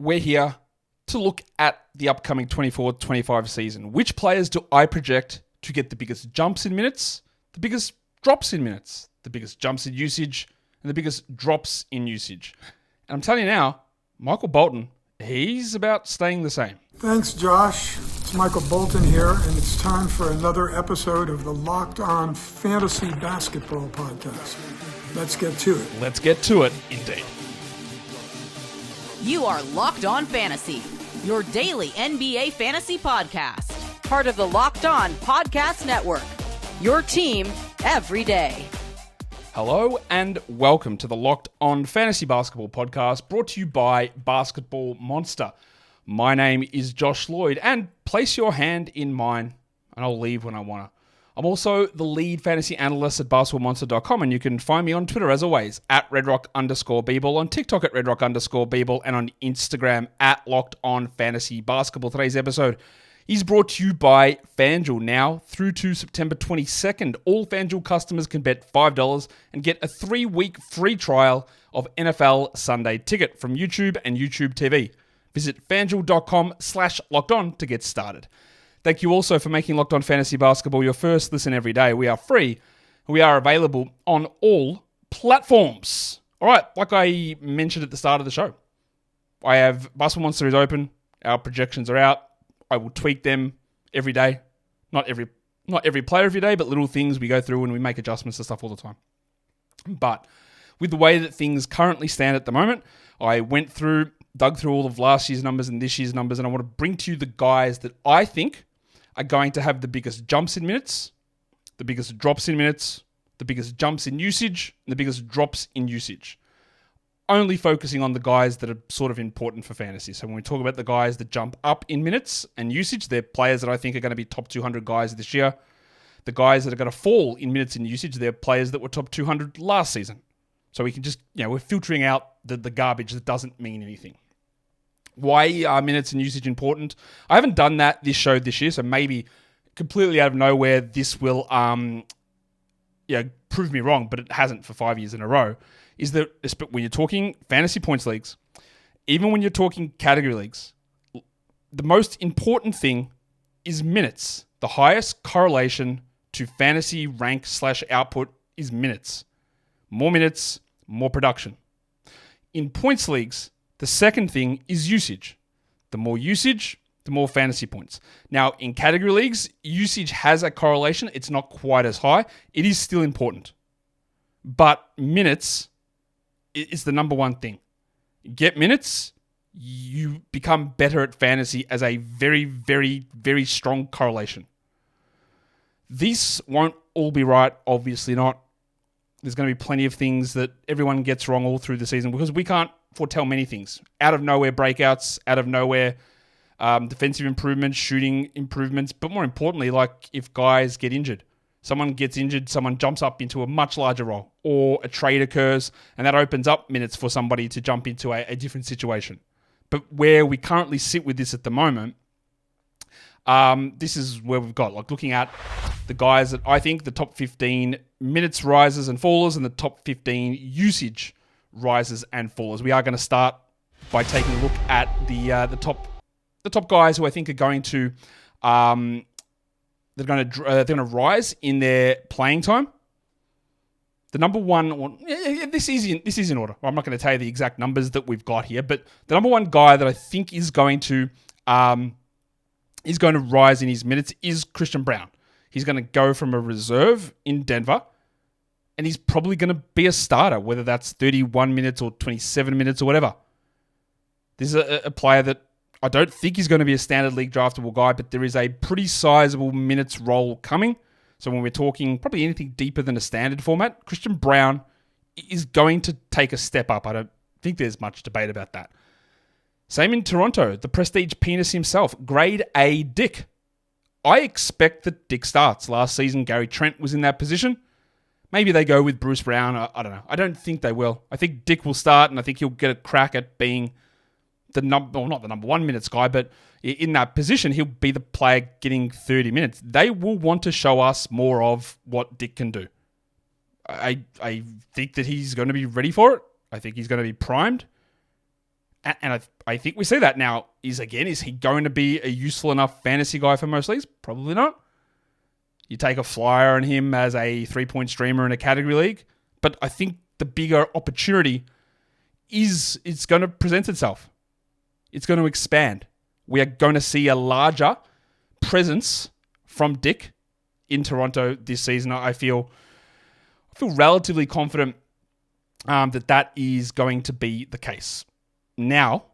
we're here to look at the upcoming 24-25 season. Which players do I project to get the biggest jumps in minutes, the biggest drops in minutes, the biggest jumps in usage, and the biggest drops in usage? And I'm telling you now, Michael Bolton, he's about staying the same. Thanks, Josh. It's Michael Bolton here, and it's time for another episode of the Locked On Fantasy Basketball Podcast. Let's get to it. Let's get to it, indeed. You are Locked On Fantasy, your daily NBA fantasy podcast. Part of the Locked On Podcast Network, your team every day. Hello and welcome to the Locked On Fantasy Basketball Podcast, brought to you by Basketball Monster. My name is Josh Lloyd, and place your hand in mine, and I'll leave when I want to. I'm also the lead fantasy analyst at basketballmonster.com, and you can find me on Twitter, as always, at redrock_bball, on TikTok at redrock_bball, and on Instagram at Locked On Fantasy Basketball. Today's episode is brought to you by FanDuel. Now, through to September 22nd, all FanDuel customers can bet $5 and get a 3-week free trial of NFL Sunday Ticket from YouTube and YouTube TV. Visit fanduel.com/lockedon to get started. Thank you also for making Locked On Fantasy Basketball your first listen every day. We are free. We are available on all platforms. All right, like I mentioned at the start of the show, I have Basketball Monster is open. Our projections are out. I will tweak them every day. Not every player every day, but little things we go through and we make adjustments to stuff all the time. But with the way that things currently stand at the moment, I dug through all of last year's numbers and this year's numbers, and I want to bring to you the guys that I think are going to have the biggest jumps in minutes, the biggest drops in minutes, the biggest jumps in usage, and the biggest drops in usage. Only focusing on the guys that are sort of important for fantasy. So when we talk about the guys that jump up in minutes and usage, they're players that I think are going to be top 200 guys this year. The guys that are going to fall in minutes and usage, they're players that were top 200 last season. So we can just, we're filtering out the garbage that doesn't mean anything. Why are minutes and usage important? I haven't done that this year, so maybe completely out of nowhere this will prove me wrong, but it hasn't for 5 years in a row. Is that when you're talking fantasy points leagues, even when you're talking category leagues, the most important thing is minutes. The highest correlation to fantasy rank/output is minutes. More minutes, more production. In points leagues, the second thing is usage. The more usage, the more fantasy points. Now, in category leagues, usage has a correlation. It's not quite as high. It is still important. But minutes is the number one thing. Get minutes, you become better at fantasy as a very, very, very strong correlation. This won't all be right, obviously not. There's going to be plenty of things that everyone gets wrong all through the season because we can't foretell many things. Out of nowhere breakouts, out of nowhere defensive improvements, shooting improvements, but more importantly, like if guys get injured. Someone gets injured, someone jumps up into a much larger role, or a trade occurs, and that opens up minutes for somebody to jump into a different situation. But where we currently sit with this at the moment, this is where we've got, like looking at the guys that I think the top 15 minutes risers and fallers and the top 15 usage risers and fallers. We are going to start by taking a look at the top guys who I think are going to they're going to rise in their playing time. The number one, this is in order. I'm not going to tell you the exact numbers that we've got here, but the number one guy that I think is going to rise in his minutes is Christian Braun. He's going to go from a reserve in Denver, and he's probably going to be a starter, whether that's 31 minutes or 27 minutes or whatever. This is a player that I don't think he's going to be a standard league draftable guy, but there is a pretty sizable minutes role coming. So when we're talking probably anything deeper than a standard format, Christian Braun is going to take a step up. I don't think there's much debate about that. Same in Toronto, the prestige penis himself, grade A Dick. I expect that Dick starts. Last season, Gary Trent was in that position. Maybe they go with Bruce Brown. I don't know. I don't think they will. I think Dick will start, and I think he'll get a crack at being not the number one minutes guy, but in that position, he'll be the player getting 30 minutes. They will want to show us more of what Dick can do. I think that he's going to be ready for it. I think he's going to be primed. And I think we see that now. Is he going to be a useful enough fantasy guy for most leagues? Probably not. You take a flyer on him as a 3-point streamer in a category league. But I think the bigger opportunity is it's going to present itself. It's going to expand. We are going to see a larger presence from Dick in Toronto this season. I feel relatively confident that is going to be the case. Now,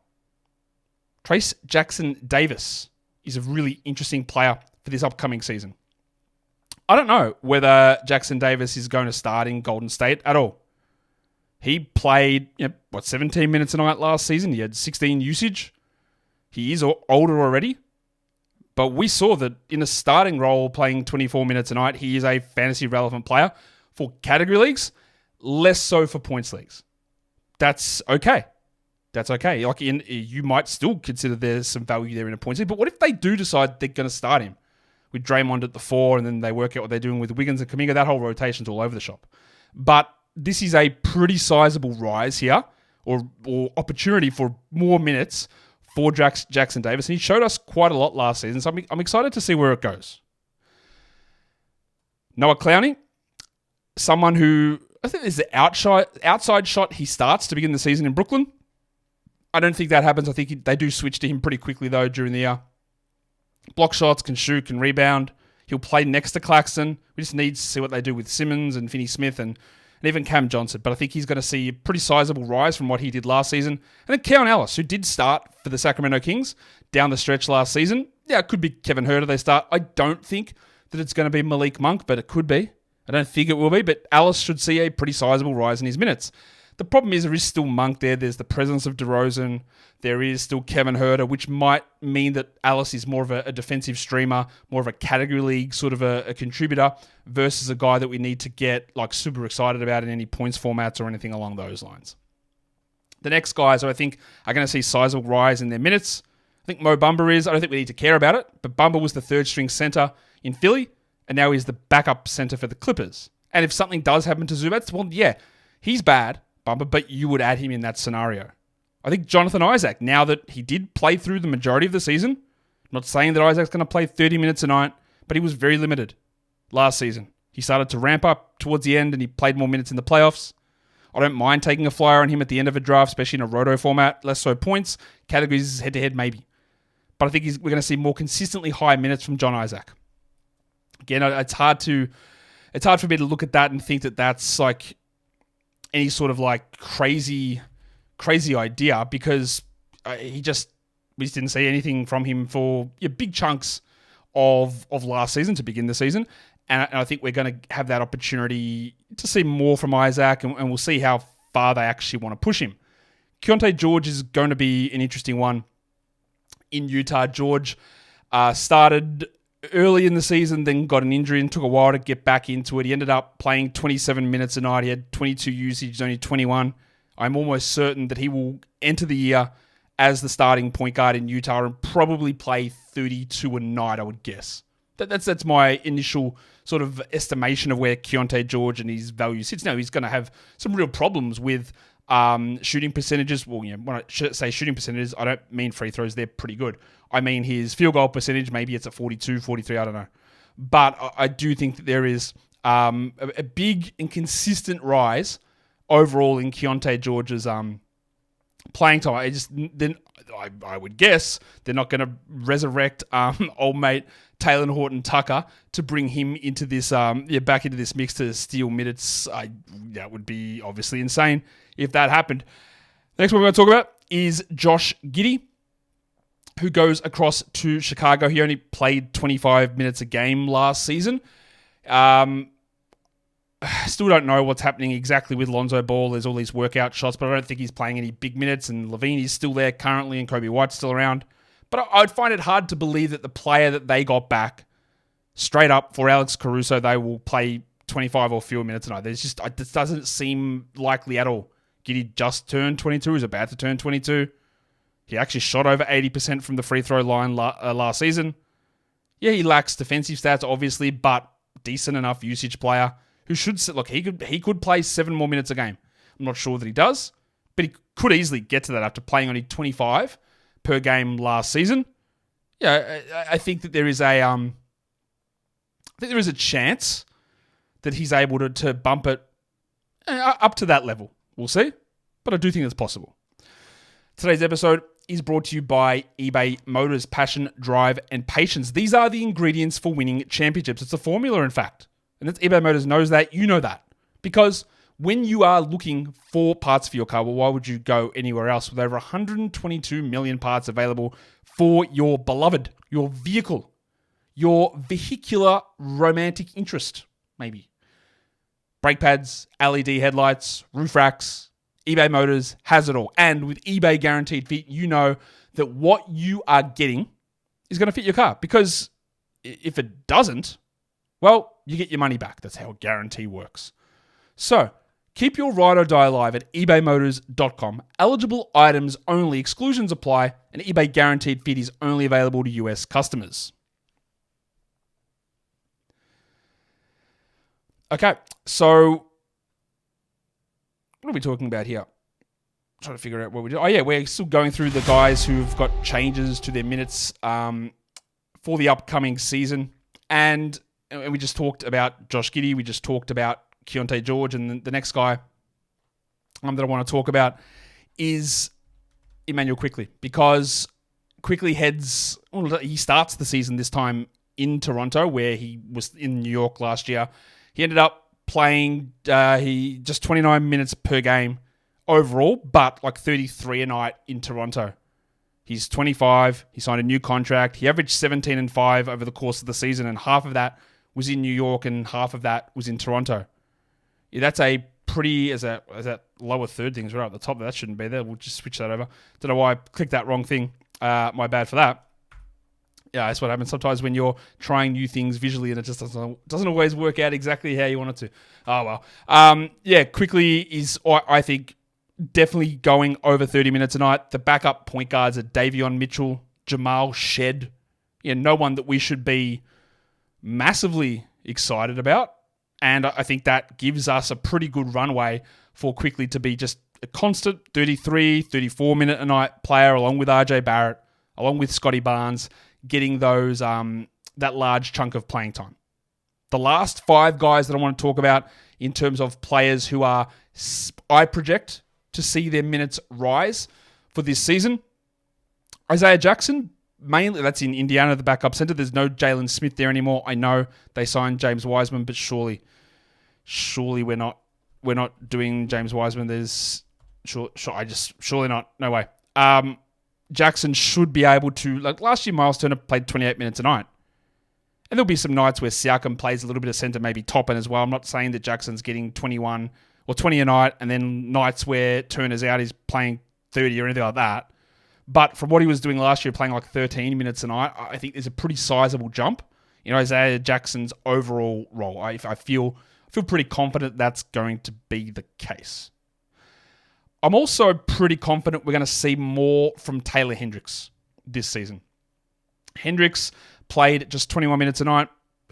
Trayce Jackson-Davis is a really interesting player for this upcoming season. I don't know whether Jackson-Davis is going to start in Golden State at all. He played, 17 minutes a night last season. He had 16 usage. He is older already. But we saw that in a starting role, playing 24 minutes a night, he is a fantasy relevant player for category leagues, less so for points leagues. That's okay. That's okay. You might still consider there's some value there in a points league. But what if they do decide they're going to start him with Draymond at the 4, and then they work out what they're doing with Wiggins and Kuminga? That whole rotation's all over the shop. But this is a pretty sizable rise here, or opportunity for more minutes for Jackson-Davis. And he showed us quite a lot last season, so I'm excited to see where it goes. Noah Clowney, someone who, I think there's the outside shot he starts to begin the season in Brooklyn. I don't think that happens. I think they do switch to him pretty quickly, though, during the year. Block shots, can shoot, can rebound. He'll play next to Claxton. We just need to see what they do with Simmons and Finney Smith and even Cam Johnson. But I think he's going to see a pretty sizable rise from what he did last season. And then Keon Ellis, who did start for the Sacramento Kings down the stretch last season. Yeah, it could be Kevin Huerter they start. I don't think that it's going to be Malik Monk, but it could be. I don't think it will be, but Ellis should see a pretty sizable rise in his minutes. The problem is there is still Monk there. There's the presence of DeRozan. There is still Kevin Huerter, which might mean that Ellis is more of a defensive streamer, more of a category league sort of a contributor versus a guy that we need to get super excited about in any points formats or anything along those lines. The next guys who I think are going to see sizable rise in their minutes. I think Mo Bamba is. I don't think we need to care about it, but Bamba was the third string center in Philly, and now he's the backup center for the Clippers. And if something does happen to Zubac, well, yeah, he's bad, Bamba, but you would add him in that scenario. I think Jonathan Isaac, now that he did play through the majority of the season, I'm not saying that Isaac's going to play 30 minutes a night, but he was very limited last season. He started to ramp up towards the end and he played more minutes in the playoffs. I don't mind taking a flyer on him at the end of a draft, especially in a roto format, less so points, categories head-to-head maybe. But I think we're going to see more consistently high minutes from John Isaac. Again, it's hard for me to look at that and think that that's any sort of crazy idea, because we just didn't see anything from him for big chunks of last season to begin the season. And I think we're going to have that opportunity to see more from Isaac, and we'll see how far they actually want to push him. Keontae George is going to be an interesting one in Utah. George started early in the season, then got an injury and took a while to get back into it. He ended up playing 27 minutes a night. He had 22 usage, only 21. I'm almost certain that he will enter the year as the starting point guard in Utah and probably play 32 a night, I would guess. That's my initial sort of estimation of where Keontae George and his value sits. Now, he's going to have some real problems with shooting percentages. Well, when I say shooting percentages, I don't mean free throws. They're pretty good. I mean his field goal percentage. Maybe it's at 42, 43, I don't know. But I do think that there is a big and consistent rise overall in Keontae George's playing time. I would guess they're not going to resurrect old mate Taylor Horton Tucker to bring him into this back into this mix to steal minutes. That would be obviously insane if that happened. The next one we're going to talk about is Josh Giddey, who goes across to Chicago. He only played 25 minutes a game last season. Still don't know what's happening exactly with Lonzo Ball. There's all these workout shots, but I don't think he's playing any big minutes, and Levine is still there currently, and Kobe White's still around. But I'd find it hard to believe that the player that they got back, straight up for Alex Caruso, they will play 25 or fewer minutes a night. This doesn't seem likely at all. Giddey just turned 22, he's about to turn 22. He actually shot over 80% from the free throw line last season. Yeah, he lacks defensive stats, obviously, but decent enough usage player who should look. He could play 7 more minutes a game. I'm not sure that he does, but could easily get to that after playing only 25 per game last season. Yeah, I think that there is a chance that he's able to bump it up to that level. We'll see, but I do think it's possible. Today's episode is brought to you by eBay Motors. Passion, drive, and patience. These are the ingredients for winning championships. It's a formula, in fact. And eBay Motors knows that. You know that. Because when you are looking for parts for your car, well, why would you go anywhere else with over 122 million parts available for your beloved, your vehicle, your vehicular romantic interest, maybe? Brake pads, LED headlights, roof racks. eBay Motors has it all. And with eBay Guaranteed Fit, you know that what you are getting is going to fit your car. Because if it doesn't, well, you get your money back. That's how a guarantee works. So, keep your ride or die alive at ebaymotors.com. Eligible items only. Exclusions apply. And eBay Guaranteed Fit is only available to US customers. Okay, so what are we talking about here? I'm trying to figure out what we do. Oh, yeah, we're still going through the guys who've got changes to their minutes for the upcoming season. And we just talked about Josh Giddey. We just talked about Keontae George. And the next guy that I want to talk about is Immanuel Quickley. Because Quickley he starts the season this time in Toronto, where he was in New York last year. He ended up playing just 29 minutes per game overall, but like 33 a night in Toronto. He's 25. He signed a new contract. He averaged 17 and 5 over the course of the season, and half of that was in New York and half of that was in Toronto. Yeah, that's a pretty, as that lower third thing is right at the top. That shouldn't be there. We'll just switch that over. Don't know why I clicked that wrong thing. My bad for that. Yeah, that's what happens sometimes when you're trying new things visually and it just doesn't always work out exactly how you want it to. Oh, well. Quickley is, I think, definitely going over 30 minutes a night. The backup point guards are Davion Mitchell, Jamal Shed. Yeah, no one that we should be massively excited about. And I think that gives us a pretty good runway for Quickley to be just a constant 33, 34-minute a night player along with RJ Barrett, along with Scotty Barnes, getting those that large chunk of playing time. The last 5 guys that I want to talk about in terms of players who are, I project, to see their minutes rise for this season. Isaiah Jackson, mainly that's in Indiana, the backup center. There's no Jalen Smith there anymore. I know they signed James Wiseman, but surely we're not doing James Wiseman. Surely not. No way. Jackson should be able to, like last year, Miles Turner played 28 minutes a night. And there'll be some nights where Siakam plays a little bit of center, maybe topping as well. I'm not saying that Jackson's getting 21 or 20 a night, and then nights where Turner's out, he's playing 30 or anything like that. But from what he was doing last year, playing like 13 minutes a night, I think there's a pretty sizable jump in Isaiah Jackson's overall role. I feel pretty confident that's going to be the case. I'm also pretty confident we're going to see more from Taylor Hendricks this season. Hendricks played just 21 minutes a night.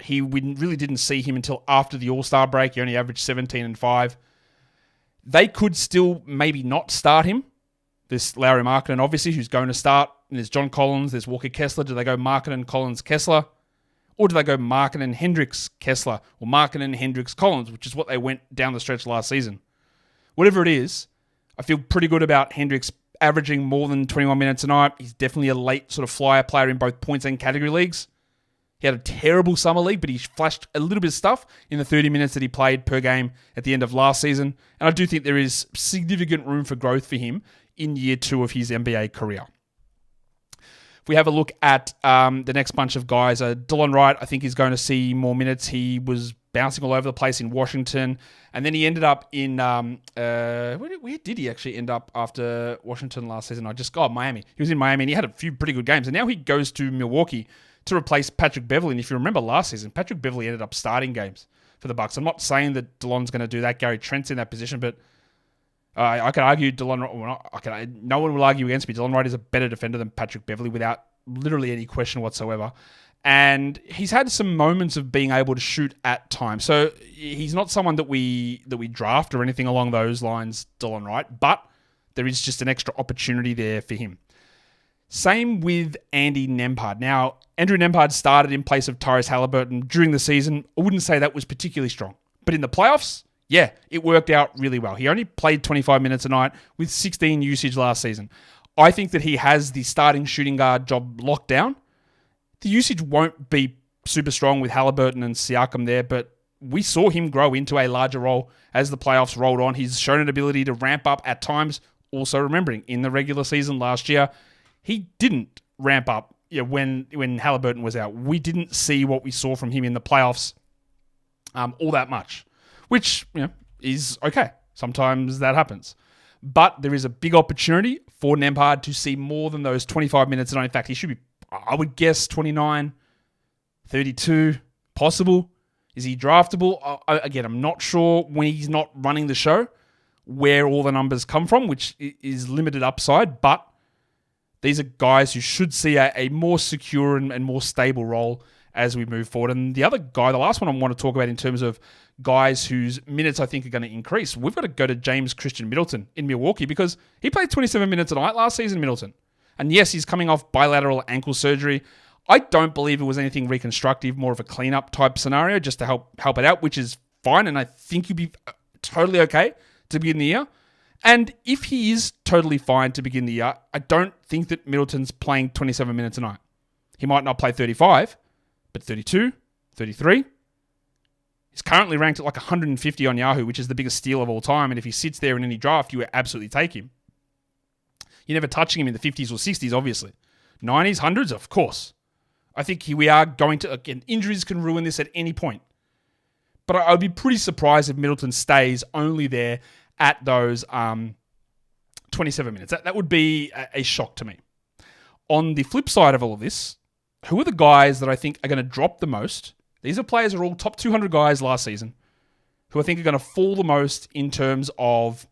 We really didn't see him until after the All-Star break. He only averaged 17 and 5. They could still maybe not start him. There's Lauri Markkanen, obviously, who's going to start. And there's John Collins, there's Walker Kessler. Do they go Markkanen, Collins, Kessler? Or do they go Markkanen, Hendricks, Kessler? Or Markkanen, Hendricks, Collins, which is what they went down the stretch last season. Whatever it is, I feel pretty good about Hendricks averaging more than 21 minutes a night. He's definitely a late sort of flyer player in both points and category leagues. He had a terrible summer league, but he flashed a little bit of stuff in the 30 minutes that he played per game at the end of last season. And I do think there is significant room for growth for him in year 2 of his NBA career. If we have a look at the next bunch of guys, Delon Wright, I think he's going to see more minutes. He was bouncing all over the place in Washington. And then he ended up in, where did he actually end up after Washington last season? Miami. He was in Miami and he had a few pretty good games. And now he goes to Milwaukee to replace Patrick Beverley. And if you remember last season, Patrick Beverley ended up starting games for the Bucks. I'm not saying that Delon's going to do that. Gary Trent's in that position, but I could argue no one will argue against me. Delon Wright is a better defender than Patrick Beverley without literally any question whatsoever. And he's had some moments of being able to shoot at times. So he's not someone that we draft or anything along those lines, Delon Wright. But There is just an extra opportunity there for him. Same with Andy Nembhard. Now, Andrew Nembhard started in place of Tyrese Halliburton during the season. I wouldn't say that was particularly strong. But in the playoffs, yeah, it worked out really well. He only played 25 minutes a night with 16 usage last season. I think that he has the starting shooting guard job locked down. The usage won't be super strong with Halliburton and Siakam there, but we saw him grow into a larger role as the playoffs rolled on. He's shown an ability to ramp up at times. Also remembering, in the regular season last year, he didn't ramp up when Halliburton was out. We didn't see what we saw from him in the playoffs all that much, which is okay. Sometimes that happens. But there is a big opportunity for Nembhard to see more than those 25 minutes. And in fact, he should be, I would guess, 29, 32, possible. Is he draftable? Again, I'm not sure when he's not running the show where all the numbers come from, which is limited upside. But these are guys who should see a more secure and more stable role as we move forward. And the other guy, the last one I want to talk about in terms of guys whose minutes I think are going to increase, we've got to go to James Christian Middleton in Milwaukee because he played 27 minutes a night last season, Middleton. And yes, he's coming off bilateral ankle surgery. I don't believe it was anything reconstructive, more of a cleanup type scenario just to help it out, which is fine. And I think you'd be totally okay to begin the year. And if he is totally fine to begin the year, I don't think that Middleton's playing 27 minutes a night. He might not play 35, but 32, 33. He's currently ranked at like 150 on Yahoo, which is the biggest steal of all time. And if he sits there in any draft, you would absolutely take him. You're never touching him in the 50s or 60s, obviously. 90s, 100s, of course. I think we are going to, again, injuries can ruin this at any point. But I would be pretty surprised if Middleton stays only there at those 27 minutes. That would be a shock to me. On the flip side of all of this, who are the guys that I think are going to drop the most? These are players who are all top 200 guys last season who I think are going to fall the most in terms of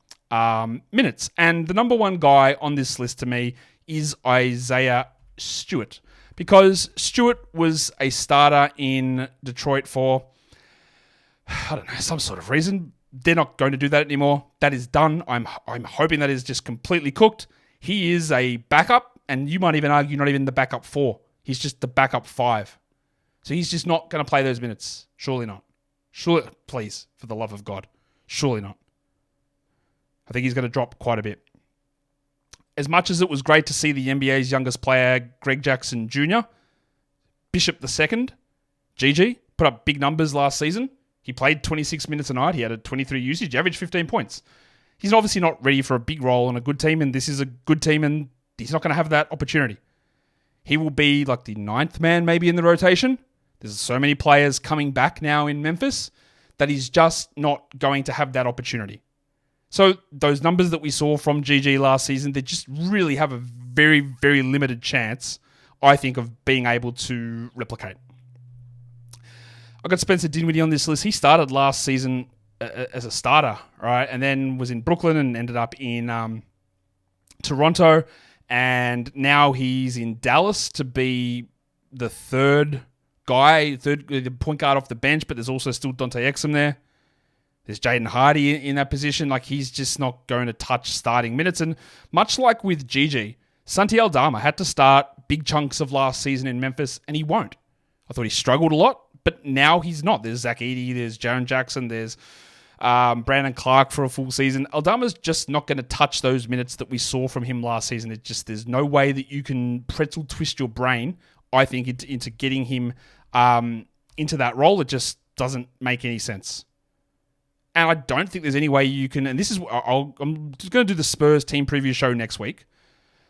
minutes. And the number one guy on this list to me is Isaiah Stewart, because Stewart was a starter in Detroit for, I don't know, some sort of reason. They're not going to do that anymore. That is done. I'm hoping that is just completely cooked. He is a backup, and you might even argue not even the backup 4. He's just the backup 5. So he's just not going to play those minutes. Surely not. Surely, please, for the love of God. Surely not. I think he's going to drop quite a bit. As much as it was great to see the NBA's youngest player, Greg Jackson Jr., Bishop II, GG, put up big numbers last season. He played 26 minutes a night. He had a 23 usage, averaged 15 points. He's obviously not ready for a big role on a good team, and this is a good team, and he's not going to have that opportunity. He will be like the 9th man maybe in the rotation. There's so many players coming back now in Memphis that he's just not going to have that opportunity. So those numbers that we saw from GG last season, they just really have a very, very limited chance, I think, of being able to replicate. I got Spencer Dinwiddie on this list. He started last season as a starter, right? And then was in Brooklyn and ended up in Toronto. And now he's in Dallas to be the third the point guard off the bench, but there's also still Dante Exum there. There's Jaden Hardy in that position. Like, he's just not going to touch starting minutes. And much like with GG, Santi Aldama had to start big chunks of last season in Memphis, and he won't. I thought he struggled a lot, but now he's not. There's Zach Edey, there's Jaren Jackson, there's Brandon Clark for a full season. Aldama's just not going to touch those minutes that we saw from him last season. There's no way that you can pretzel twist your brain, I think, into getting him into that role. It just doesn't make any sense. And I don't think there's any way you can, and this is, I'm just going to do the Spurs team preview show next week.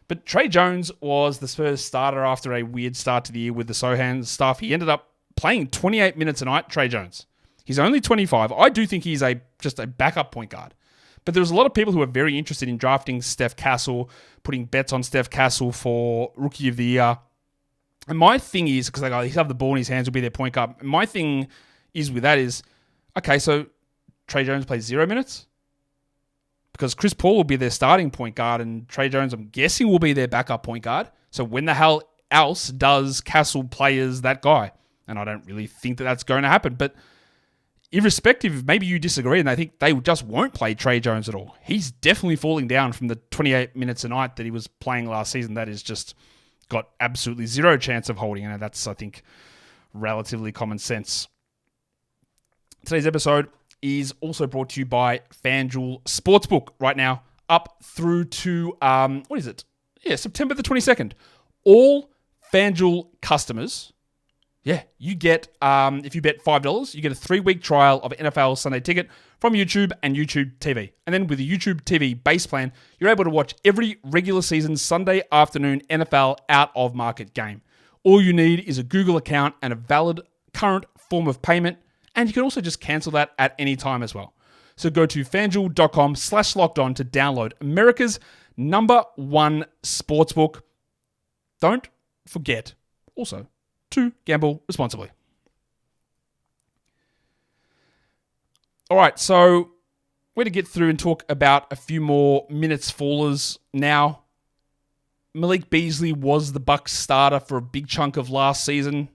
But Trey Jones was the Spurs starter after a weird start to the year with the Sohan stuff. He ended up playing 28 minutes a night, Trey Jones. He's only 25. I do think he's just a backup point guard. But there's a lot of people who are very interested in drafting Steph Castle, putting bets on Steph Castle for Rookie of the Year. And my thing is, because he'll have the ball in his hands, will be their point guard. And my thing is with that is, okay, so Trey Jones plays 0 minutes? Because Chris Paul will be their starting point guard, and Trey Jones, I'm guessing, will be their backup point guard. So when the hell else does Castle play as that guy? And I don't really think that that's going to happen. But irrespective, maybe you disagree and they think they just won't play Trey Jones at all. He's definitely falling down from the 28 minutes a night that he was playing last season. That is just got absolutely zero chance of holding. And that's, I think, relatively common sense. Today's episode is also brought to you by FanDuel Sportsbook. Right now, up through to, September the 22nd. All FanDuel customers, you get, if you bet $5, you get a 3-week trial of NFL Sunday Ticket from YouTube and YouTube TV. And then with the YouTube TV base plan, you're able to watch every regular season Sunday afternoon NFL out-of-market game. All you need is a Google account and a valid current form of payment, and you can also just cancel that at any time as well. So go to fanduel.com/lockedon to download America's #1 sportsbook. Don't forget also to gamble responsibly. All right, so we're going to get through and talk about a few more minutes fallers now. Malik Beasley was the Bucks starter for a big chunk of last season.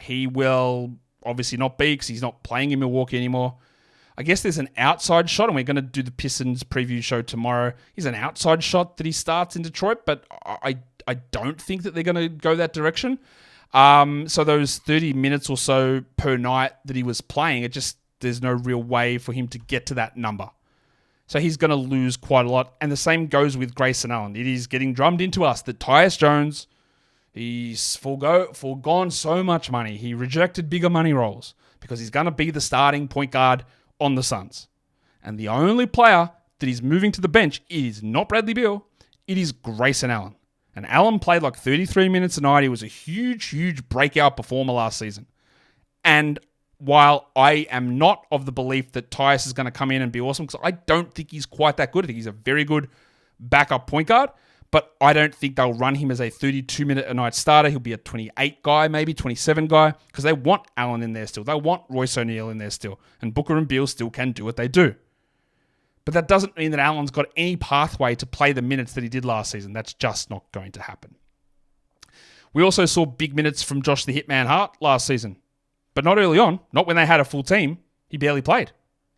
He will obviously not be because he's not playing in Milwaukee anymore. I guess there's an outside shot, and we're going to do the Pistons preview show tomorrow. He's an outside shot that he starts in Detroit, but I don't think that they're going to go that direction. So those 30 minutes or so per night that he was playing, there's no real way for him to get to that number. So he's going to lose quite a lot. And the same goes with Grayson Allen. It is getting drummed into us that Tyus Jones, he's foregone so much money. He rejected bigger money roles because he's going to be the starting point guard on the Suns. And the only player that is moving to the bench is not Bradley Beal. It is Grayson Allen. And Allen played like 33 minutes a night. He was a huge breakout performer last season. And while I am not of the belief that Tyus is going to come in and be awesome, because I don't think he's quite that good. I think he's a very good backup point guard, but I don't think they'll run him as a 32-minute-a-night starter. He'll be a 28 guy, maybe 27 guy, because they want Allen in there still. They want Royce O'Neal in there still. And Booker and Beal still can do what they do. But that doesn't mean that Allen's got any pathway to play the minutes that he did last season. That's just not going to happen. We also saw big minutes from Josh the Hitman Hart last season. But not early on, not when they had a full team. He barely played.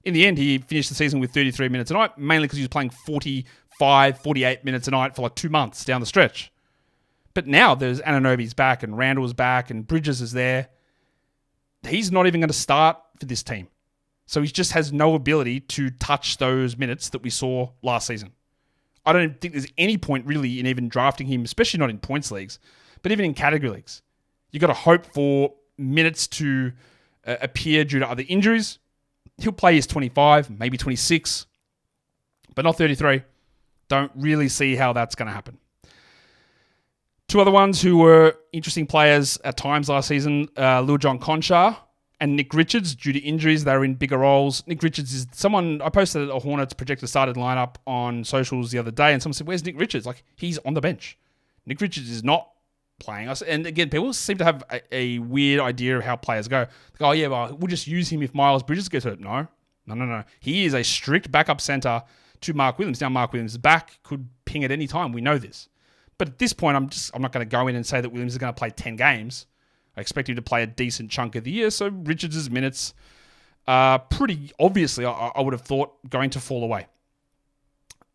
In the end, he finished the season with 33 minutes a night, mainly because he was playing 45, 48 minutes a night for like 2 months down the stretch. But now there's Anunoby's back and Randall's back and Bridges is there. He's not even going to start for this team. So he just has no ability to touch those minutes that we saw last season. I don't think there's any point really in even drafting him, especially not in points leagues, but even in category leagues. You got to hope for minutes to appear due to other injuries. He'll play his 25, maybe 26, but not 33. Don't really see how that's going to happen. Two other ones who were interesting players at times last season, Lil John Conchar and Nick Richards. Due to injuries, they were in bigger roles. Nick Richards is someone, I posted a Hornets projected started lineup on socials the other day, and someone said, where's Nick Richards? Like, he's on the bench. Nick Richards is not playing us. And again, people seem to have a weird idea of how players go. Like, we'll just use him if Miles Bridges gets hurt. No. He is a strict backup center to Mark Williams. Now, Mark Williams' back could ping at any time. We know this. But at this point, I'm not going to go in and say that Williams is going to play 10 games. I expect him to play a decent chunk of the year. So Richards' minutes are pretty obviously, I would have thought, going to fall away.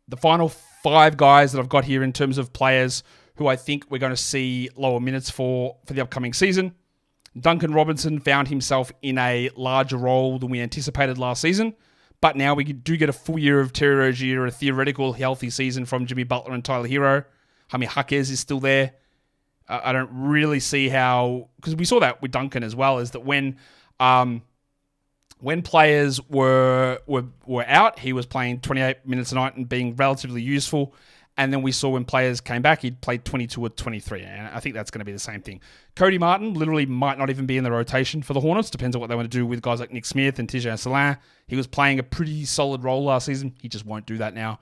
The final 5 guys that I've got here in terms of players who I think we're going to see lower minutes for the upcoming season. Duncan Robinson found himself in a larger role than we anticipated last season, but now we do get a full year of Terry Rozier, a theoretical healthy season from Jimmy Butler and Tyler Hero. Jaime Jaquez is still there. I don't really see how, because we saw that with Duncan as well, is that when players were out, he was playing 28 minutes a night and being relatively useful. And then we saw when players came back, he'd played 22 or 23. And I think that's going to be the same thing. Cody Martin literally might not even be in the rotation for the Hornets. Depends on what they want to do with guys like Nick Smith and Tijan Salin. He was playing a pretty solid role last season. He just won't do that now.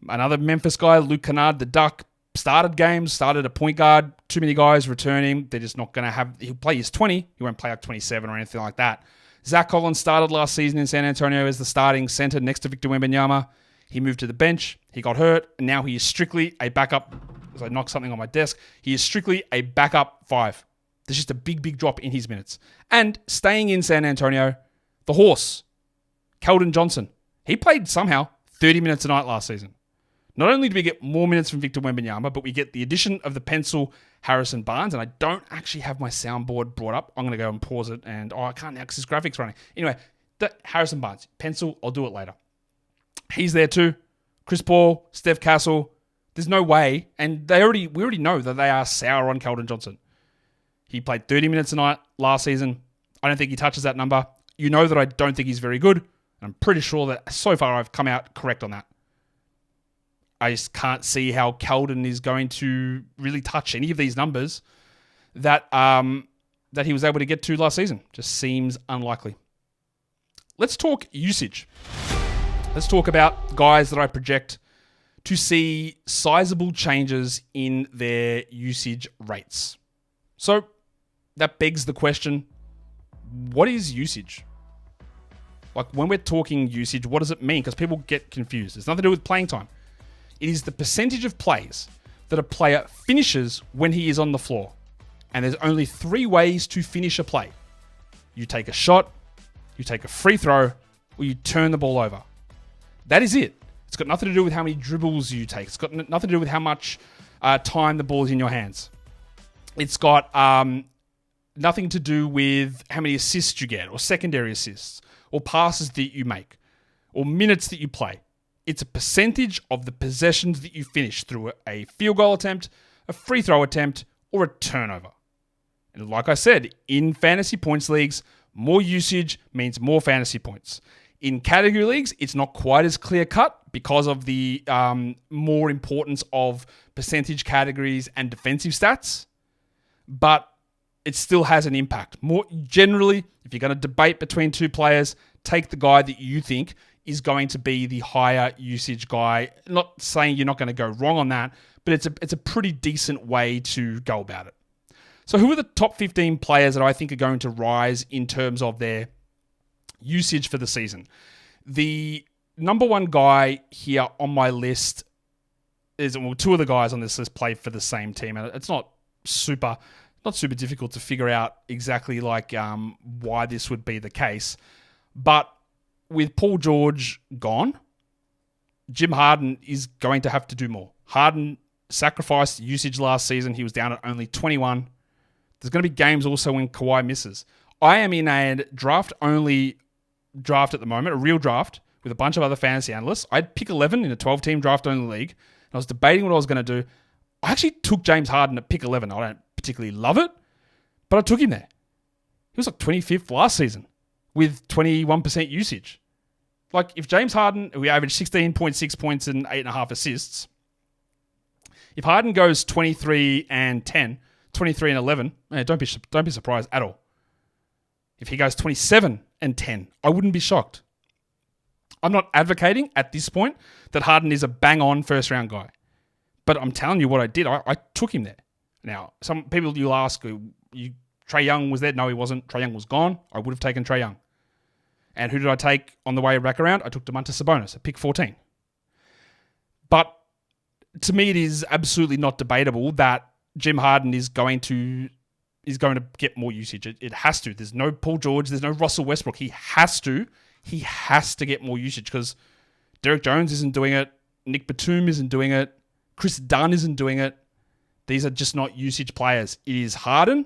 Another Memphis guy, Luke Kennard, the Duck, started games, started a point guard. Too many guys returning. They're just not going to have... He'll play his 20. He won't play like 27 or anything like that. Zach Collins started last season in San Antonio as the starting center next to Victor Wembanyama. He moved to the bench. He got hurt. And now he is strictly a backup. As I knocked something on my desk, he is strictly a backup 5. There's just a big drop in his minutes. And staying in San Antonio The horse, Keldon Johnson. He played somehow 30 minutes a night last season. Not only do we get more minutes from Victor Wembanyama, but we get the addition of the pencil Harrison Barnes, and I don't actually have my soundboard brought up. I'm going to go and pause it, and I can't now because his graphics running. Anyway, Harrison Barnes, pencil, I'll do it later. He's there too. Chris Paul, Steph Castle. There's no way, and we already know that they are sour on Keldon Johnson. He played 30 minutes a night last season. I don't think he touches that number. You know that I don't think he's very good. I'm pretty sure that so far I've come out correct on that. I just can't see how Keldon is going to really touch any of these numbers that he was able to get to last season. Just seems unlikely. Let's talk usage. Let's talk about guys that I project to see sizable changes in their usage rates. So that begs the question, what is usage? Like when we're talking usage, what does it mean? Because people get confused. It's nothing to do with playing time. It is the percentage of plays that a player finishes when he is on the floor. And there's only 3 ways to finish a play. You take a shot, you take a free throw, or you turn the ball over. That is it. It's got nothing to do with how many dribbles you take. It's got nothing to do with how much time the ball is in your hands. It's got nothing to do with how many assists you get, or secondary assists, or passes that you make, or minutes that you play. It's a percentage of the possessions that you finish through a field goal attempt, a free throw attempt, or a turnover. And like I said, in fantasy points leagues, more usage means more fantasy points. In category leagues, it's not quite as clear cut because of the more importance of percentage categories and defensive stats, but it still has an impact. More generally, if you're going to debate between 2 players, take the guy that you think is going to be the higher usage guy. Not saying you're not going to go wrong on that, but it's a pretty decent way to go about it. So who are the top 15 players that I think are going to rise in terms of their usage for the season? The number 1 guy here on my list is, well, 2 of the guys on this list play for the same team, and it's not super difficult to figure out exactly like why this would be the case. But with Paul George gone, Jim Harden is going to have to do more. Harden sacrificed usage last season. He was down at only 21. There's going to be games also when Kawhi misses. I am in a draft-only draft at the moment, a real draft, with a bunch of other fantasy analysts. I'd pick 11 in a 12-team draft-only league, and I was debating what I was going to do. I actually took James Harden at pick 11. I don't particularly love it, but I took him there. He was like 25th last season with 21% usage. Like if James Harden, we averaged 16.6 points and 8.5 assists. If Harden goes 23 and 10, 23 and 11, don't be surprised at all. If he goes 27 and 10, I wouldn't be shocked. I'm not advocating at this point that Harden is a bang-on first-round guy. But I'm telling you what I did. I took him there. Now, some people you'll ask, Trae Young was there? No, he wasn't. Trae Young was gone. I would have taken Trae Young. And who did I take on the way back around? I took Domantas Sabonis at pick 14. But to me, it is absolutely not debatable that Jim Harden is going to get more usage. It has to. There's no Paul George. There's no Russell Westbrook. He has to get more usage because Derek Jones isn't doing it. Nick Batum isn't doing it. Chris Dunn isn't doing it. These are just not usage players. It is Harden,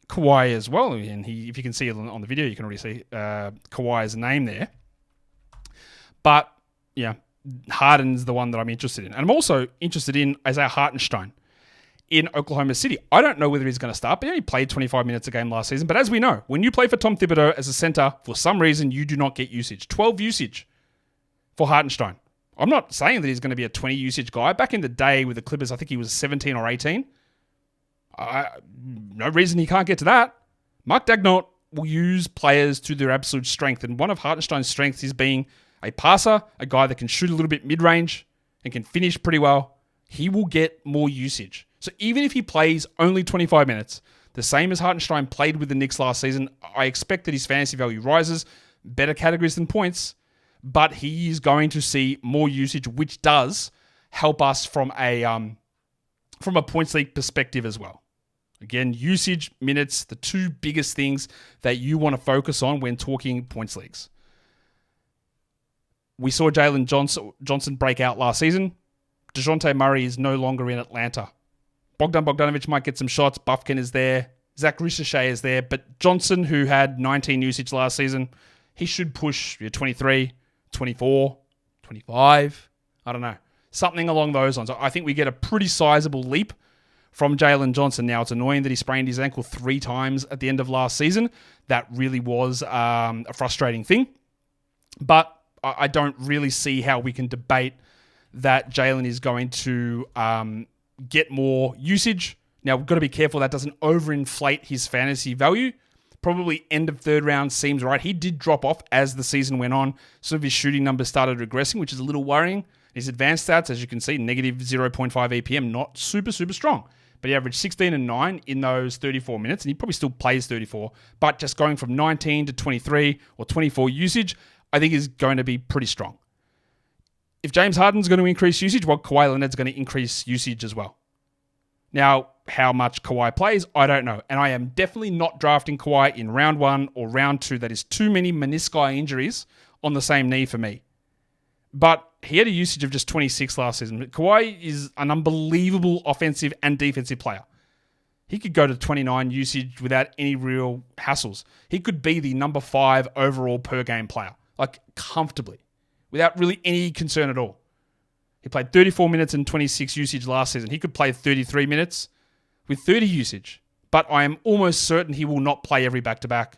Kawhi as well. And if you can see it on the video, you can already see Kawhi's name there. But yeah, Harden's the one that I'm interested in. And I'm also interested in Isaiah Hartenstein in Oklahoma City. I don't know whether he's going to start, but he only played 25 minutes a game last season. But as we know, when you play for Tom Thibodeau as a center, for some reason, you do not get usage. 12 usage for Hartenstein. I'm not saying that he's going to be a 20 usage guy. Back in the day with the Clippers, I think he was 17 or 18. No reason he can't get to that. Mark Daigneault will use players to their absolute strength. And one of Hartenstein's strengths is being a passer, a guy that can shoot a little bit mid-range and can finish pretty well. He will get more usage. So even if he plays only 25 minutes, the same as Hartenstein played with the Knicks last season, I expect that his fantasy value rises, better categories than points, but he is going to see more usage, which does help us from a points league perspective as well. Again, usage, minutes, the two biggest things that you want to focus on when talking points leagues. We saw Jalen Johnson break out last season. DeJounte Murray is no longer in Atlanta. Bogdanovic might get some shots. Bufkin is there. Zach Ricochet is there. But Johnson, who had 19 usage last season, he should push 23, 24, 25. I don't know. Something along those lines. I think we get a pretty sizable leap from Jalen Johnson. Now, it's annoying that he sprained his ankle 3 times at the end of last season. That really was a frustrating thing. But I don't really see how we can debate that Jalen is going to get more usage. Now, we've got to be careful that doesn't overinflate his fantasy value. Probably end of third round seems right. He did drop off as the season went on. Some of his shooting numbers started regressing, which is a little worrying. His advanced stats, as you can see, negative 0.5 APM, not super strong. But he averaged 16 and 9 in those 34 minutes, and he probably still plays 34. But just going from 19 to 23 or 24 usage, I think is going to be pretty strong. If James Harden's going to increase usage, well, Kawhi Leonard's going to increase usage as well. Now, how much Kawhi plays, I don't know. And I am definitely not drafting Kawhi in round 1 or round 2. That is too many menisci injuries on the same knee for me. But he had a usage of just 26 last season. Kawhi is an unbelievable offensive and defensive player. He could go to 29 usage without any real hassles. He could be the number 5 overall per game player, like comfortably, without really any concern at all. He played 34 minutes and 26 usage last season. He could play 33 minutes with 30 usage, but I am almost certain he will not play every back-to-back.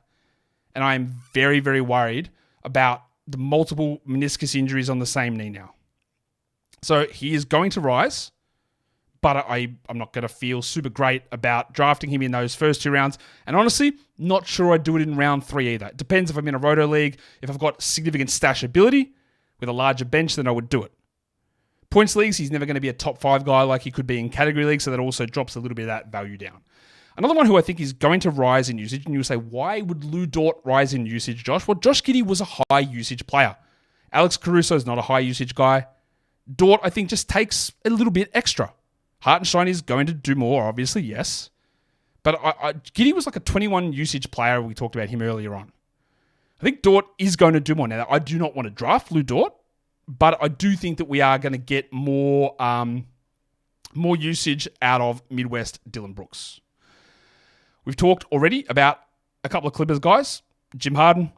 And I am very, very worried about the multiple meniscus injuries on the same knee now. So he is going to rise, but I'm not going to feel super great about drafting him in those first 2 rounds. And honestly, not sure I'd do it in round 3 either. It depends if I'm in a roto league. If I've got significant stash ability with a larger bench, then I would do it. Points leagues, he's never going to be a top 5 guy like he could be in category leagues, so that also drops a little bit of that value down. Another one who I think is going to rise in usage, and you'll say, why would Lou Dort rise in usage, Josh? Well, Josh Giddey was a high usage player. Alex Caruso is not a high usage guy. Dort, I think, just takes a little bit extra. Hartenstein is going to do more, obviously, yes. But Giddey was like a 21 usage player. We talked about him earlier on. I think Dort is going to do more. Now, I do not want to draft Lou Dort, but I do think that we are going to get more usage out of Midwest Dylan Brooks. We've talked already about a couple of Clippers guys, Jim Harden.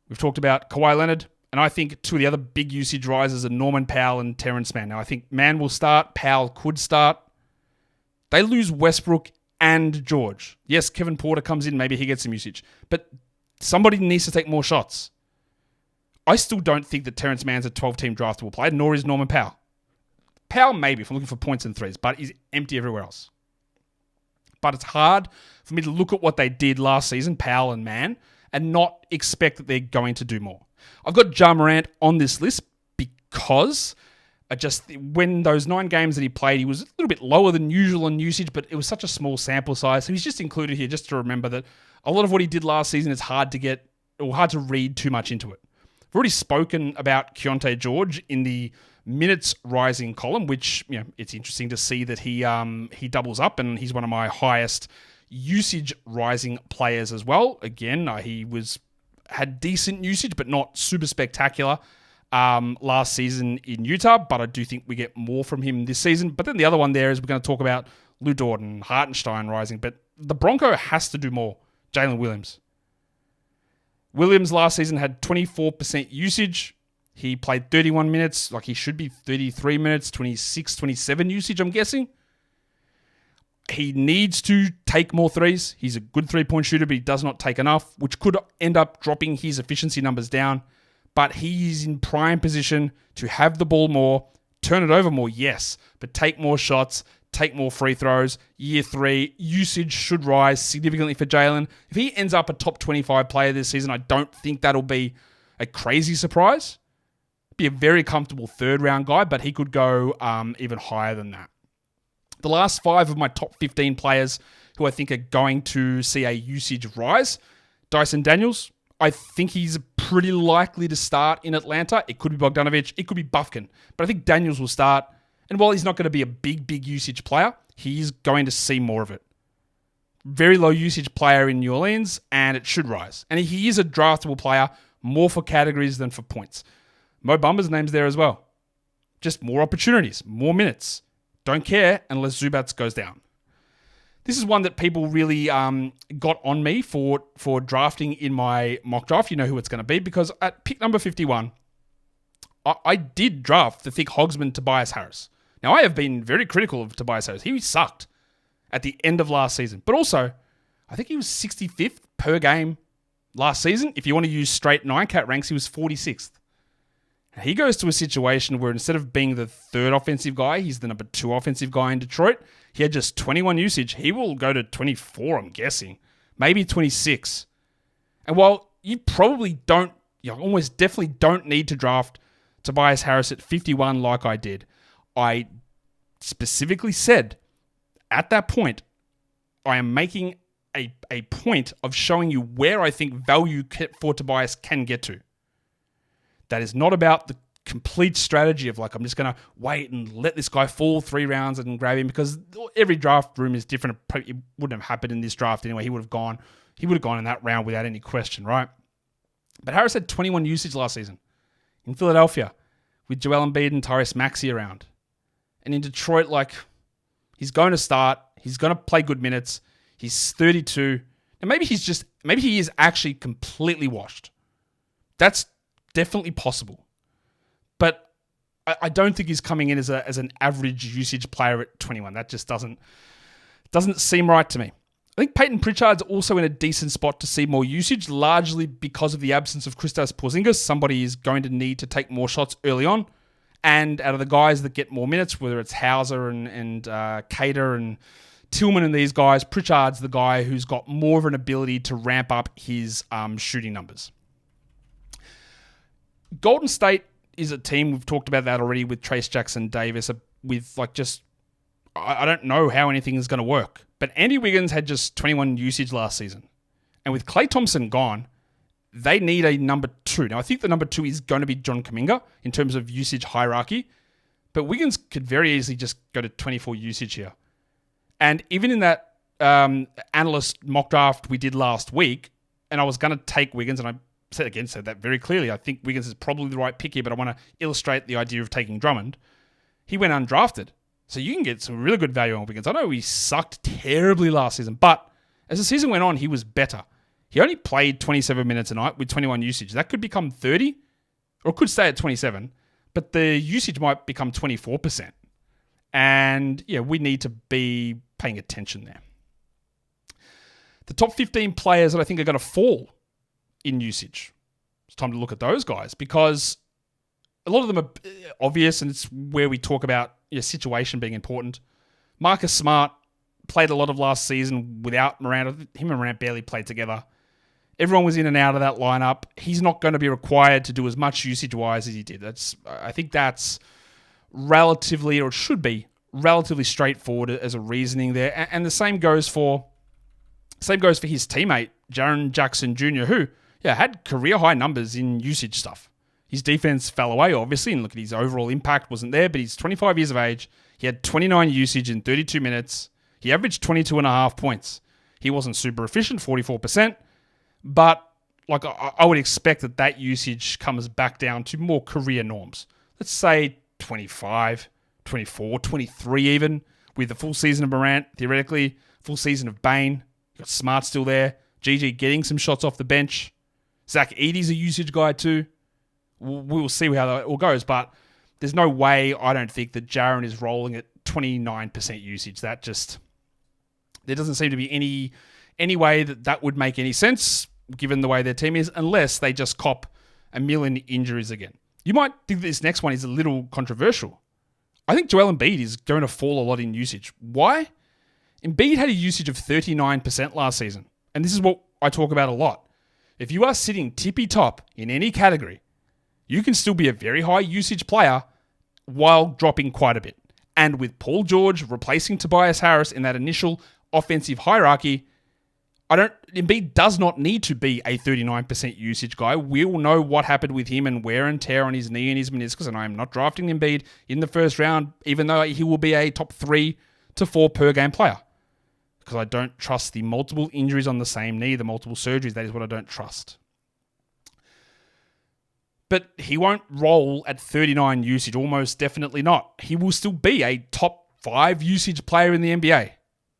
We've talked about Kawhi Leonard. And I think 2 of the other big usage risers are Norman Powell and Terrence Mann. Now, I think Mann will start. Powell could start. They lose Westbrook and George. Yes, Kevin Porter comes in. Maybe he gets some usage. But somebody needs to take more shots. I still don't think that Terrence Mann's a 12-team draftable player, nor is Norman Powell. Powell, maybe, if I'm looking for points and threes, but he's empty everywhere else. But it's hard for me to look at what they did last season, Powell and Mann, and not expect that they're going to do more. I've got Ja Morant on this list because when those 9 games that he played, he was a little bit lower than usual in usage, but it was such a small sample size. So he's just included here just to remember that a lot of what he did last season is hard to read too much into it. I've already spoken about Keontae George in the minutes rising column, which, it's interesting to see that he doubles up, and he's one of my highest usage rising players as well. Again, he had decent usage, but not super spectacular last season in Utah, but I do think we get more from him this season. But then the other one there is we're going to talk about Lou Dort and Hartenstein rising, but the Bronco has to do more. Jalen Williams. Williams last season had 24% usage. He played 31 minutes, like he should be 33 minutes, 26, 27 usage, I'm guessing. He needs to take more threes. He's a good 3-point shooter, but he does not take enough, which could end up dropping his efficiency numbers down. But he's in prime position to have the ball more, turn it over more, yes, but take more shots, take more free throws. Year 3, usage should rise significantly for Jalen. If he ends up a top 25 player this season, I don't think that'll be a crazy surprise. Be a very comfortable 3rd-round guy, but he could go even higher than that. The last 5 of my top 15 players who I think are going to see a usage rise. Dyson Daniels, I think he's pretty likely to start in Atlanta. It could be Bogdanovic, it could be Bufkin, but I think Daniels will start. And while he's not going to be a big usage player, he's going to see more of it. very low usage player in New Orleans, and it should rise. And he is a draftable player, more for categories than for points. Mo Bamba's name's there as well. Just more opportunities, more minutes. Don't care unless Zubats goes down. This is one that people really got on me for drafting in my mock draft. You know who it's going to be, because at pick number 51, I did draft the thick Hogsman Tobias Harris. Now, I have been very critical of Tobias Harris. He sucked at the end of last season. But also, I think he was 65th per game last season. If you want to use straight 9-cat ranks, he was 46th. He goes to a situation where instead of being the third offensive guy, he's the number 2 offensive guy in Detroit. He had just 21 usage. He will go to 24, I'm guessing. Maybe 26. And while you probably don't, you almost definitely don't need to draft Tobias Harris at 51 like I did, I specifically said at that point, I am making a point of showing you where I think value for Tobias can get to. That is not about the complete strategy of like, I'm just going to wait and let this guy fall 3 rounds and grab him, because every draft room is different. It wouldn't have happened in this draft anyway. He would have gone in that round without any question, right? But Harris had 21 usage last season in Philadelphia with Joel Embiid and Tyrese Maxey around. And in Detroit, like, he's going to start. He's going to play good minutes. He's 32. And maybe he is actually completely washed. That's definitely possible. But I don't think he's coming in as an average usage player at 21. That just doesn't seem right to me. I think Peyton Pritchard's also in a decent spot to see more usage, largely because of the absence of Kristaps Porzingis. Somebody is going to need to take more shots early on. And out of the guys that get more minutes, whether it's Hauser and Cater and Tillman and these guys, Pritchard's the guy who's got more of an ability to ramp up his shooting numbers. Golden State is a team, we've talked about that already with Trace Jackson Davis, with like just, I don't know how anything is going to work. But Andy Wiggins had just 21 usage last season. And with Klay Thompson gone, they need a number 2. Now, I think the number 2 is going to be John Kuminga in terms of usage hierarchy. But Wiggins could very easily just go to 24 usage here. And even in that analyst mock draft we did last week, and I was going to take Wiggins, and I said that very clearly. I think Wiggins is probably the right pick here, but I want to illustrate the idea of taking Drummond. He went undrafted. So you can get some really good value on Wiggins. I know he sucked terribly last season, but as the season went on, he was better. He only played 27 minutes a night with 21 usage. That could become 30, or it could stay at 27, but the usage might become 24%. And yeah, we need to be paying attention there. The top 15 players that I think are going to fall in usage. It's time to look at those guys, because a lot of them are obvious, and it's where we talk about your situation being important. Marcus Smart played a lot of last season without Morant. Him and Morant barely played together. Everyone was in and out of that lineup. He's not going to be required to do as much usage-wise as he did. I think that's relatively, or it should be, relatively straightforward as a reasoning there. And the same goes for his teammate, Jaren Jackson Jr., who had career-high numbers in usage stuff. His defense fell away, obviously, and look at his overall impact wasn't there, but he's 25 years of age. He had 29 usage in 32 minutes. He averaged 22.5 points. He wasn't super efficient, 44%, but like I would expect that usage comes back down to more career norms. Let's say 25, 24, 23 even, with the full season of Morant, theoretically, full season of Bane. You've got Smart still there. GG getting some shots off the bench. Zach Edey's a usage guy too. We'll see how that all goes, but there's no way, I don't think, that Jaren is rolling at 29% usage. There doesn't seem to be any way that would make any sense, given the way their team is, unless they just cop a million injuries again. You might think this next one is a little controversial. I think Joel Embiid is going to fall a lot in usage. Why? Embiid had a usage of 39% last season, and this is what I talk about a lot. If you are sitting tippy-top in any category, you can still be a very high usage player while dropping quite a bit. And with Paul George replacing Tobias Harris in that initial offensive hierarchy, Embiid does not need to be a 39% usage guy. We'll know what happened with him and wear and tear on his knee and his meniscus, and I am not drafting Embiid in the first round, even though he will be a top 3 to 4 per game player. because I don't trust the multiple injuries on the same knee, the multiple surgeries. That is what I don't trust. But he won't roll at 39 usage, almost definitely not. He will still be a top 5 usage player in the NBA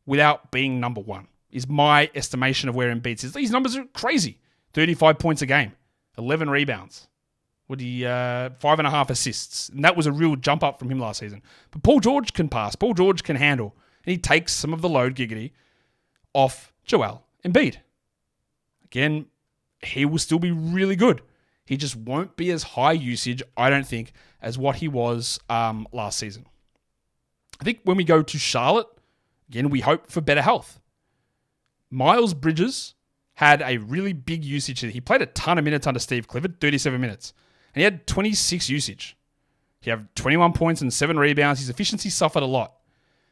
without being number 1, is my estimation of where Embiid is. These numbers are crazy. 35 points a game, 11 rebounds, 5.5 assists. And that was a real jump up from him last season. But Paul George can pass. Paul George can handle. And he takes some of the load, giggity, off Joel Embiid. Again, he will still be really good. He just won't be as high usage, I don't think, as what he was last season. I think when we go to Charlotte, again, we hope for better health. Miles Bridges had a really big usage. He played a ton of minutes under Steve Clifford, 37 minutes. And he had 26 usage. He had 21 points and 7 rebounds. His efficiency suffered a lot.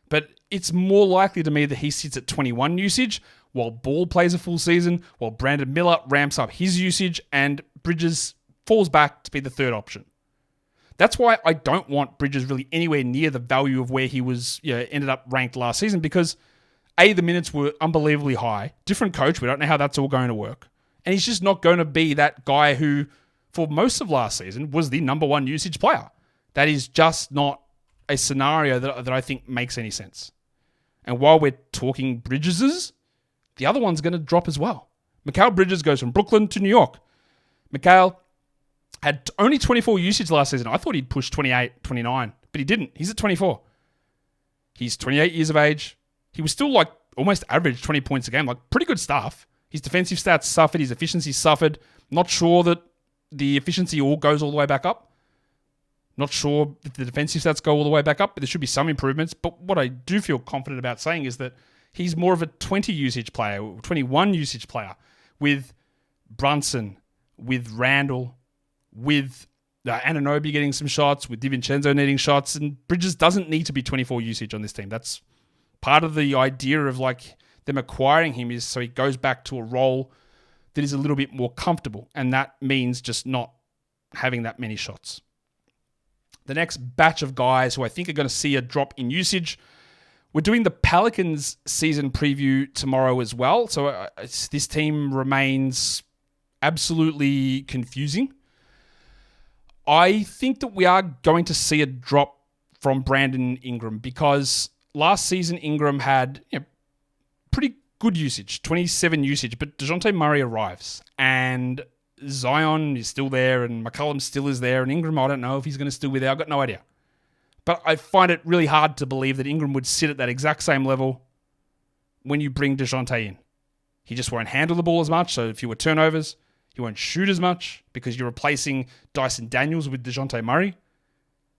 But it's more likely to me that he sits at 21 usage while Ball plays a full season, while Brandon Miller ramps up his usage, and Bridges falls back to be the third option. That's why I don't want Bridges really anywhere near the value of where he was, ended up ranked last season, because A, the minutes were unbelievably high. Different coach. We don't know how that's all going to work. And he's just not going to be that guy who, for most of last season, was the number 1 usage player. That is just not a scenario that I think makes any sense. And while we're talking Bridges', the other one's going to drop as well. Mikal Bridges goes from Brooklyn to New York. Mikal had only 24 usage last season. I thought he'd push 28, 29, but he didn't. He's at 24. He's 28 years of age. He was still almost average 20 points a game, pretty good stuff. His defensive stats suffered. His efficiency suffered. Not sure that the efficiency goes all the way back up. Not sure if the defensive stats go all the way back up, but there should be some improvements. But what I do feel confident about saying is that he's more of a 20 usage player, 21 usage player, with Brunson, with Randall, with Anunoby getting some shots, with DiVincenzo needing shots, and Bridges doesn't need to be 24 usage on this team. That's part of the idea of them acquiring him, is so he goes back to a role that is a little bit more comfortable, and that means just not having that many shots. The next batch of guys who I think are going to see a drop in usage, we're doing the Pelicans season preview tomorrow as well. So this team remains absolutely confusing. I think that we are going to see a drop from Brandon Ingram, because last season Ingram had pretty good usage, 27 usage, but DeJounte Murray arrives and Zion is still there and McCollum still is there, and Ingram, I don't know if he's going to still be there. I've got no idea. But I find it really hard to believe that Ingram would sit at that exact same level when you bring DeJounte in. He just won't handle the ball as much, so fewer turnovers. He won't shoot as much because you're replacing Dyson Daniels with DeJounte Murray.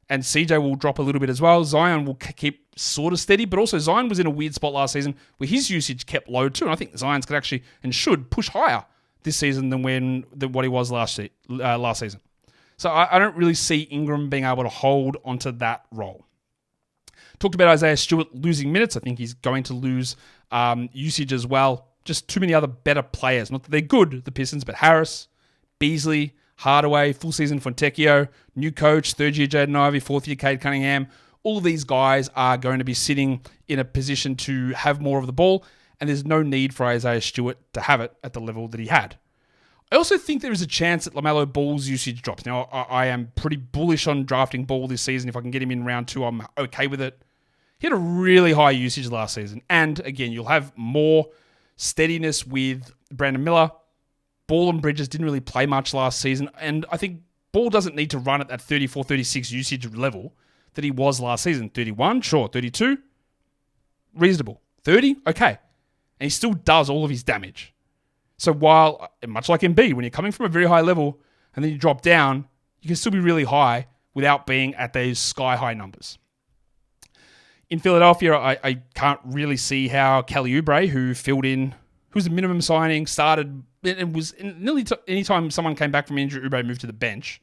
And CJ will drop a little bit as well. Zion will keep sort of steady, but also Zion was in a weird spot last season where his usage kept low too, and I think Zion's could actually and should push higher this season than what he was last season. So I don't really see Ingram being able to hold onto that role. Talked about Isaiah Stewart losing minutes. I think he's going to lose usage as well. Just too many other better players. Not that they're good, the Pistons, but Harris, Beasley, Hardaway, full season Fontecchio, new coach, third year Jaden Ivey, fourth year Cade Cunningham. All of these guys are going to be sitting in a position to have more of the ball, and there's no need for Isaiah Stewart to have it at the level that he had. I also think there is a chance that LaMelo Ball's usage drops. Now, I am pretty bullish on drafting Ball this season. If I can get him in round 2, I'm okay with it. He had a really high usage last season. And again, you'll have more steadiness with Brandon Miller. Ball and Bridges didn't really play much last season. And I think Ball doesn't need to run at that 34, 36 usage level that he was last season. 31, sure. 32, reasonable. 30, okay. And he still does all of his damage. So while, much like Embiid, when you're coming from a very high level and then you drop down, you can still be really high without being at those sky-high numbers. In Philadelphia, I can't really see how Kelly Oubre, who filled in, who was a minimum signing, started, and was nearly any time someone came back from injury, Oubre moved to the bench.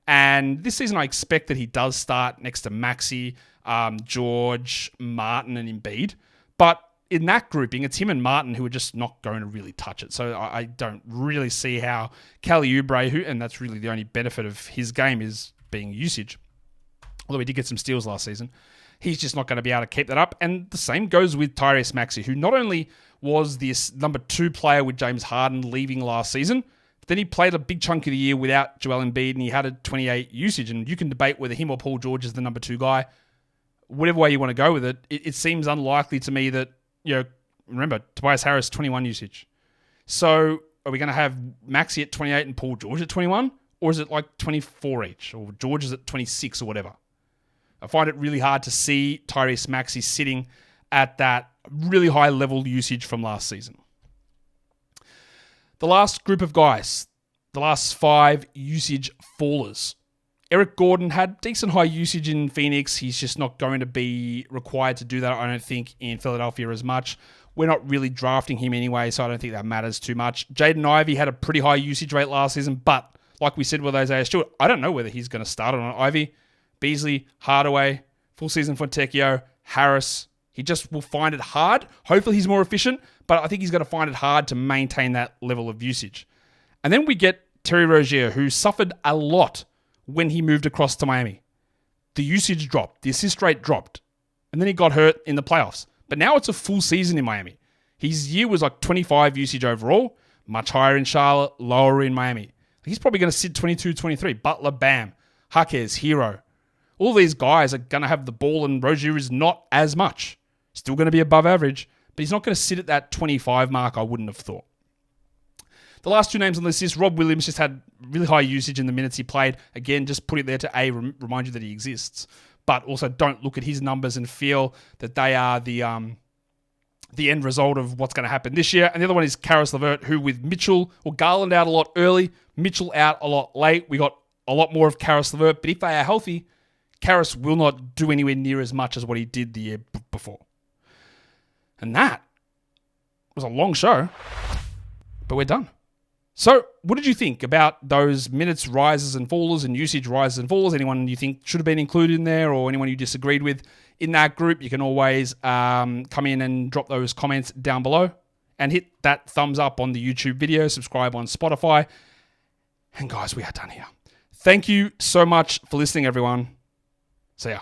And this season, I expect that he does start next to Maxey, George, Martin, and Embiid. But in that grouping, it's him and Martin who are just not going to really touch it. So I don't really see how Kelly Oubre, and that's really the only benefit of his game is being usage, although he did get some steals last season, He's just not going to be able to keep that up. And the same goes with Tyrese Maxey, who not only was the number 2 player with James Harden leaving last season, but then he played a big chunk of the year without Joel Embiid, and he had a 28 usage. And you can debate whether him or Paul George is the number 2 guy. Whatever way you want to go with it, it seems unlikely to me that, remember, Tobias Harris, 21 usage. So are we going to have Maxey at 28 and Paul George at 21? Or is it like 24 each? Or George is at 26 or whatever? I find it really hard to see Tyrese Maxey sitting at that really high level usage from last season. The last group of guys, the last 5 usage fallers. Eric Gordon had decent high usage in Phoenix. He's just not going to be required to do that, I don't think, in Philadelphia as much. We're not really drafting him anyway, so I don't think that matters too much. Jaden Ivey had a pretty high usage rate last season, but like we said with Isaiah Stewart, I don't know whether he's going to start or not. Ivey, Beasley, Hardaway, full season for Fontecchio, Harris. He just will find it hard. Hopefully he's more efficient, but I think he's going to find it hard to maintain that level of usage. And then we get Terry Rozier, who suffered a lot when he moved across to Miami. The usage dropped. The assist rate dropped. And then he got hurt in the playoffs. But now it's a full season in Miami. His year was like 25 usage overall, much higher in Charlotte, lower in Miami. He's probably going to sit 22, 23. Butler, Bam, Jaquez, Hero. All these guys are going to have the ball, and Rozier is not as much. Still going to be above average, but he's not going to sit at that 25 mark, I wouldn't have thought. The last 2 names on the list is Rob Williams, just had really high usage in the minutes he played. Again, just put it there to remind you that he exists, but also don't look at his numbers and feel that they are the end result of what's going to happen this year. And the other one is Karis LeVert, who with Mitchell or Garland out a lot early, Mitchell out a lot late, we got a lot more of Karis LeVert. But if they are healthy, Karis will not do anywhere near as much as what he did the year before. And that was a long show, but we're done. So, what did you think about those minutes rises and fallers and usage rises and fallers? Anyone you think should have been included in there, or anyone you disagreed with in that group? You can always come in and drop those comments down below and hit that thumbs up on the YouTube video, subscribe on Spotify. And guys, we are done here. Thank you so much for listening, everyone. See ya.